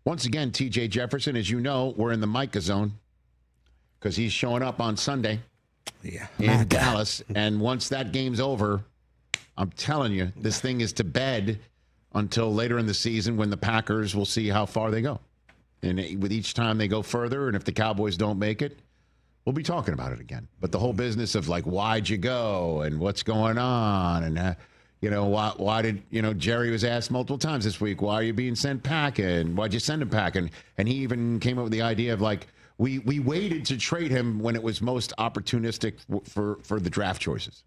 Once again, TJ Jefferson, as you know, we're in the Micah zone because he's showing up on Sunday in Dallas. And once that game's over, I'm telling you, this thing is to bed until later in the season when the Packers will see how far they go. And with each time they go further, and if the Cowboys don't make it, we'll be talking about it again. But the whole business of, like, why'd you go and what's going on and, why did, Jerry was asked multiple times this week, why are you being sent packing? Why'd you send him packing? And he even came up with the idea of, like, we waited to trade him when it was most opportunistic for the draft choices.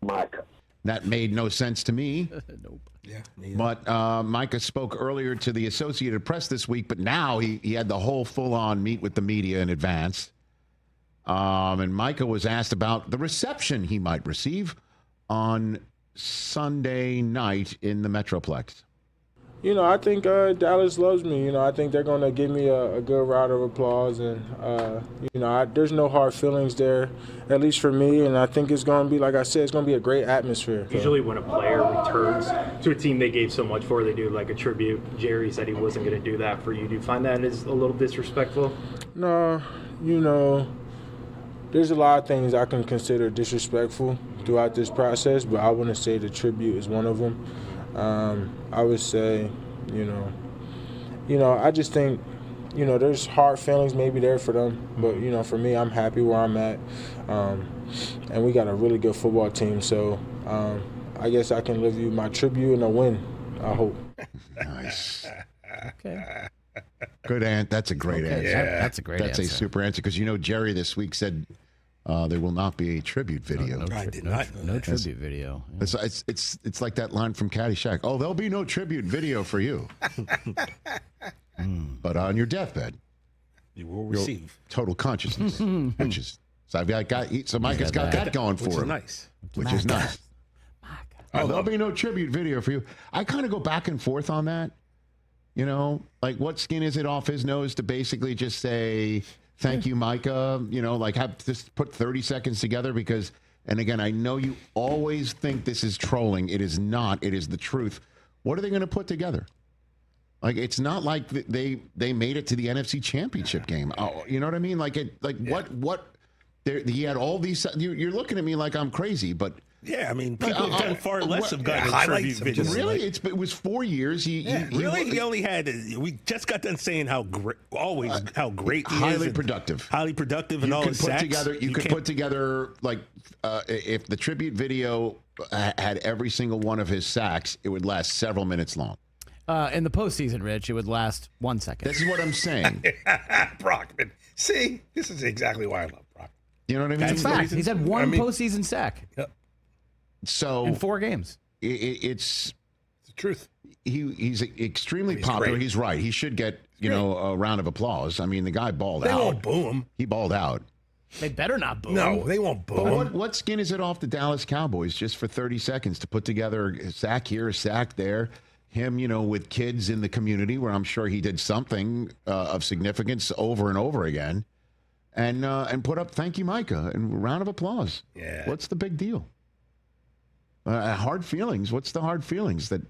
Micah. That made no sense to me. Nope. Yeah. But Micah spoke earlier to the Associated Press this week, but now he had the whole full-on meet with the media in advance. And Micah was asked about the reception he might receive on Sunday night in the Metroplex. I think Dallas loves me. I think they're going to give me a good round of applause. And, there's no hard feelings there, at least for me. And I think it's going to be, like I said, it's going to be a great atmosphere. Usually when a player returns to a team they gave so much for, they do like a tribute. Jerry said he wasn't going to do that for you. Do you find that is a little disrespectful? No, there's a lot of things I can consider disrespectful throughout this process, but I wouldn't say the tribute is one of them. I would say, I just think, there's hard feelings maybe there for them. But, for me, I'm happy where I'm at. And we got a really good football team. So I guess I can give you my tribute and a win, I hope. Nice. Okay. Good answer. That's a great answer. Yeah. That's a great answer. That's a super answer because, Jerry this week said there will not be a tribute video. No tribute video. Yeah. It's like that line from Caddyshack. Oh, there'll be no tribute video for you. But on your deathbed, you will receive total consciousness. So Micah's got that going for him. Which is nice. Oh, there'll be no tribute video for you. I kind of go back and forth on that. Like, what skin is it off his nose to basically just say, thank you, Micah, have just put 30 seconds together because, and again, I know you always think this is trolling. It is not. It is the truth. What are they going to put together? Like, it's not like they made it to the NFC Championship game. Oh, you know what I mean? What? He had all these. You're looking at me like I'm crazy, but. Yeah, I mean, people have done far less of gotten highlights. Really? It was 4 years. He only had. We just got done saying how great he is. Highly productive, and all his sacks. You could put together if the tribute video had every single one of his sacks, it would last several minutes long. In the postseason, Rich, it would last 1 second. This is what I'm saying. Brockman. See, this is exactly why I love Brockman. You know what I mean? That's fact. He's had one postseason sack. Yep. So in 4 games, it's the truth. He's extremely popular. Great. He's right. He should get a round of applause. I mean, the guy balled out. They won't boo him. He balled out. They better not boo him. No, they won't boo him. What skin is it off the Dallas Cowboys just for 30 seconds to put together a sack here, a sack there? Him, with kids in the community where I'm sure he did something of significance over and over again, and put up thank you, Micah, and a round of applause. Yeah. What's the big deal? Hard feelings. What's the hard feelings that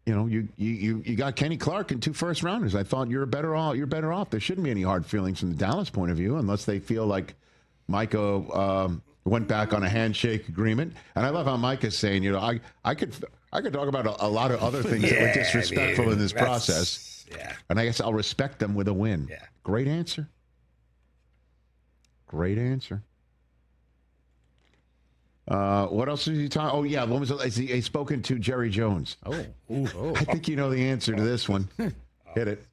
you got Kenny Clark and 2 first rounders? I thought you're better off. There shouldn't be any hard feelings from the Dallas point of view unless they feel like Micah went back on a handshake agreement. And I love how Micah's saying, I could talk about a lot of other things that were disrespectful in this process. Yeah. And I guess I'll respect them with a win. Yeah. Great answer. Great answer. What else is he talking? Oh, yeah. He's spoken to Jerry Jones. Oh. I think you know the answer to this one. Hit it.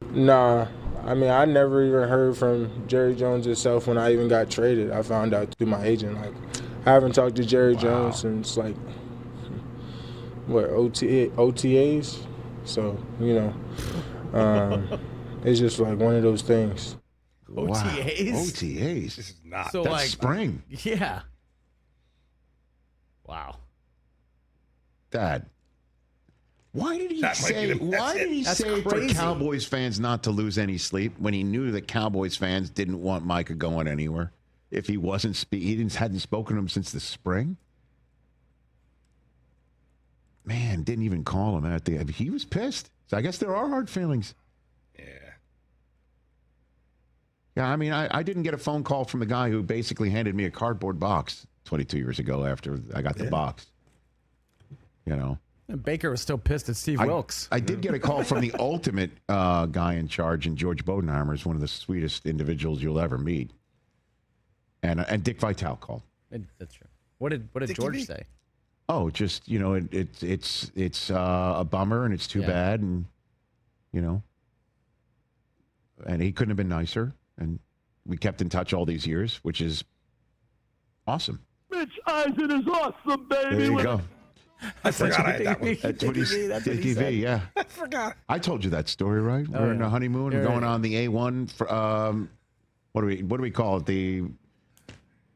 Nah, I mean, I never even heard from Jerry Jones himself when I even got traded. I found out through my agent. I haven't talked to Jerry Jones since, OTAs? So, it's just one of those things. OTAs? Wow. OTAs? This is not. So, That's spring. Yeah. Wow. Dad. Why did he say for crazy. Cowboys fans not to lose any sleep when he knew that Cowboys fans didn't want Micah going anywhere? If he hadn't spoken to him since the spring? Man, didn't even call him he was pissed. So I guess there are hard feelings. Yeah, I mean, I didn't get a phone call from the guy who basically handed me a cardboard box 22 years ago after I got the box. You know. And Baker was still pissed at Steve Wilkes. I did get a call from the ultimate guy in charge, and George Bodenheimer is one of the sweetest individuals you'll ever meet. And Dick Vitale called. That's true. What did George say? Oh, just, you know, it's a bummer and it's too bad, and you know, and he couldn't have been nicer, and we kept in touch all these years, which is awesome. Rich Eisen is awesome, baby. There you go. I forgot I had that one. That's what he said. Yeah. I forgot. I told you that story, right? We're in a honeymoon, going on the A1. What do we call it?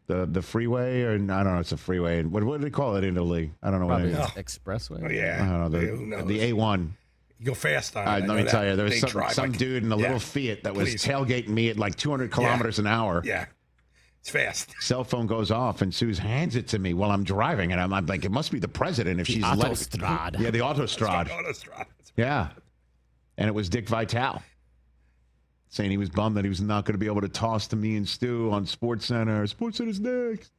The freeway, or I don't know. It's a freeway. And what do they call it in Italy? I don't know. Probably expressway. Oh, yeah. I don't know. The A1. You go fast on it. Let me tell you, there was some dude in a little Fiat that was tailgating me at like 200 kilometers an hour. Yeah. It's fast. Cell phone goes off, and Suze hands it to me while I'm driving, and I'm like, it must be the president if she's Autostrad. Yeah, the Autostrad. Yeah, and it was Dick Vitale saying he was bummed that he was not going to be able to toss to me and Stu on SportsCenter. SportsCenter's next.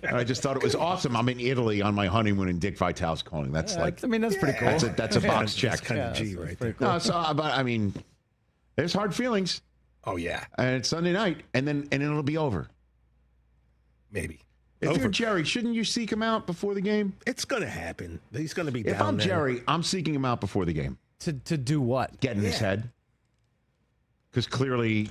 And I just thought it was awesome. I'm in Italy on my honeymoon, and Dick Vitale's calling. That's that's pretty cool. That's a box check. That's kind of G right there. Cool. No, but I mean, there's hard feelings. Oh, yeah. And it's Sunday night, and then it'll be over. Maybe. If you're Jerry, shouldn't you seek him out before the game? It's going to happen. He's going to be down If I'm there. Jerry, I'm seeking him out before the game. To do what? Get in his head. Because clearly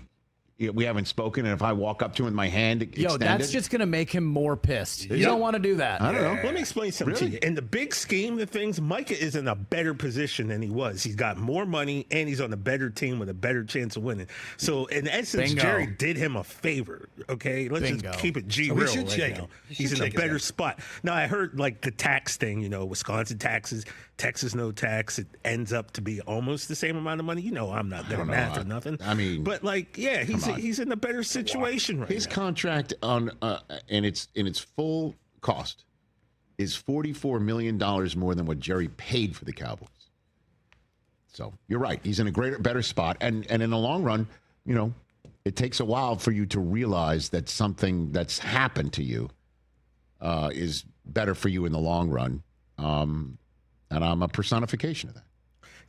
we haven't spoken, and if I walk up to him with my hand extended... that's just going to make him more pissed. You don't want to do that. I don't know. Let me explain something to you. In the big scheme of things, Micah is in a better position than he was. He's got more money, and he's on a better team with a better chance of winning. So, in essence, Jerry did him a favor, okay? Let's just keep it G real right now. He's in a better spot. Now, I heard, like, the tax thing, Wisconsin taxes, Texas no tax. It ends up to be almost the same amount of money. I'm not good at math or nothing. I mean... But, like, yeah, he's in a better situation right now. His contract on in its full cost is $44 million more than what Jerry paid for the Cowboys. So you're right. He's in a better spot. And in the long run, it takes a while for you to realize that something that's happened to you is better for you in the long run. And I'm a personification of that.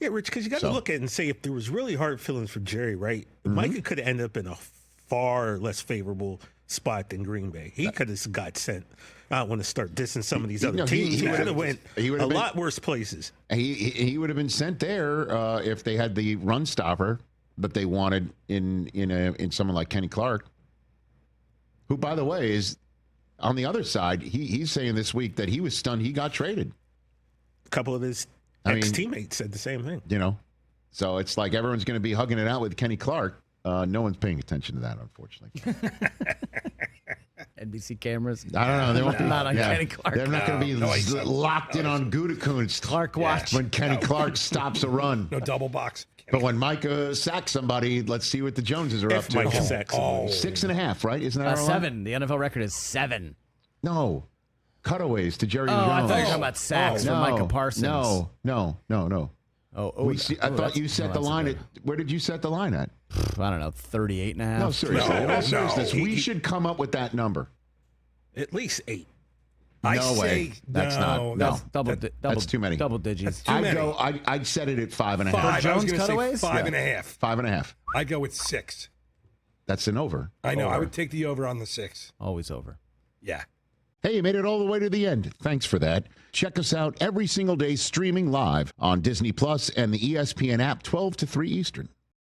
Yeah, Rich, because you got to look at it and say if there was really hard feelings for Jerry, right? Micah could have ended up in a far less favorable spot than Green Bay. He could have got sent. I don't want to start dissing some of these other teams. He could have went a lot worse places. He would have been sent there if they had the run stopper that they wanted in someone like Kenny Clark, who, by the way, is on the other side. He's saying this week that he was stunned he got traded. A couple of his ex-teammates said the same thing. So it's like everyone's going to be hugging it out with Kenny Clark. No one's paying attention to that, unfortunately. NBC cameras. I don't know. They won't be not on Kenny Clark. They're not going to be locked in on Gutekunst. Clark watch when Kenny Clark stops a run. No double box. But when Micah sacks somebody, let's see what the Joneses are up to. Micah sacks somebody. 6.5, right? Isn't that 7? The NFL record is 7. No. Cutaways to Jerry Jones. I thought you were talking about sacks for Micah Parsons. No. I thought you set the line at. Where did you set the line at? I don't know, 38.5. No, seriously. In all seriousness, we should come up with that number. At least 8. No way. That's not. No, that's too many. Double digits. I'd set it at 5.5. For Jones cutaways? 5.5. 5.5. I go with 6. That's an over. I know. I would take the over on the 6. Always over. Yeah. Hey, you made it all the way to the end. Thanks for that. Check us out every single day streaming live on Disney Plus and the ESPN app 12 to 3 Eastern.